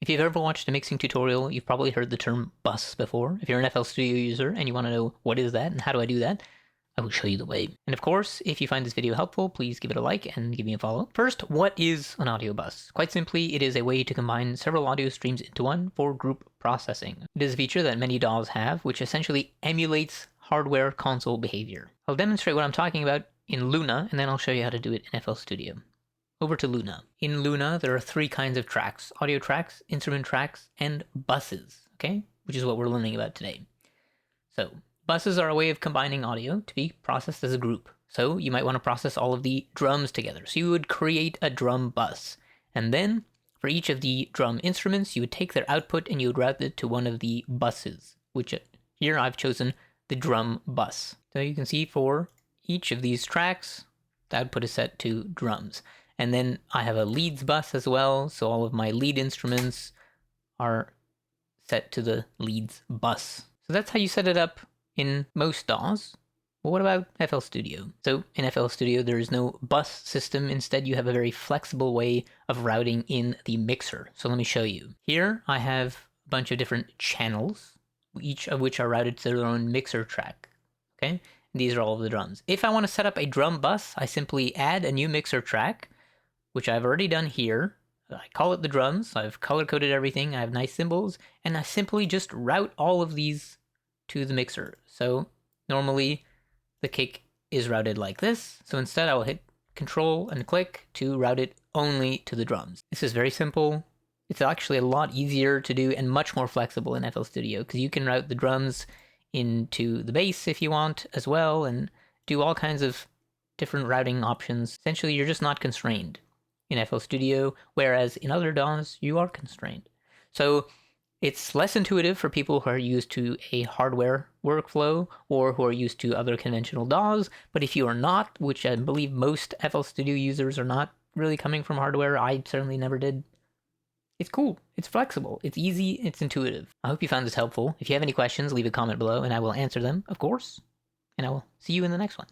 If you've ever watched a mixing tutorial, you've probably heard the term bus before. If you're an FL Studio user and you want to know what is that and how do I do that, I will show you the way. And of course, if you find this video helpful, please give it a like and give me a follow. First, what is an audio bus? Quite simply, it is a way to combine several audio streams into one for group processing. It is a feature that many DAWs have, which essentially emulates hardware console behavior. I'll demonstrate what I'm talking about in Luna, and then I'll show you how to do it in FL Studio. Over to Luna. In Luna, there are three kinds of tracks: audio tracks, instrument tracks, and buses, okay? Which is what we're learning about today. So, buses are a way of combining audio to be processed as a group. So, you might want to process all of the drums together. So, you would create a drum bus. And then, for each of the drum instruments, you would take their output and you would route it to one of the buses, which here I've chosen the drum bus. So, you can see for each of these tracks, the output is set to drums. And then I have a leads bus as well, so all of my lead instruments are set to the leads bus. So that's how you set it up in most DAWs. But what about FL Studio? So in FL Studio, there is no bus system. Instead, you have a very flexible way of routing in the mixer. So let me show you. Here, I have a bunch of different channels, each of which are routed to their own mixer track, okay? And these are all of the drums. If I want to set up a drum bus, I simply add a new mixer track, which I've already done here. I call it the drums, I've color-coded everything, I have nice symbols, and I simply just route all of these to the mixer. So normally the kick is routed like this, so instead I will hit Control and click to route it only to the drums. This is very simple. It's actually a lot easier to do and much more flexible in FL Studio, because you can route the drums into the bass if you want as well, and do all kinds of different routing options. Essentially, you're just not constrained in FL Studio, whereas in other DAWs, you are constrained. So it's less intuitive for people who are used to a hardware workflow or who are used to other conventional DAWs, but if you are not, which I believe most FL Studio users are not really coming from hardware, I certainly never did, it's cool, it's flexible, it's easy, it's intuitive. I hope you found this helpful. If you have any questions, leave a comment below and I will answer them, of course, and I will see you in the next one.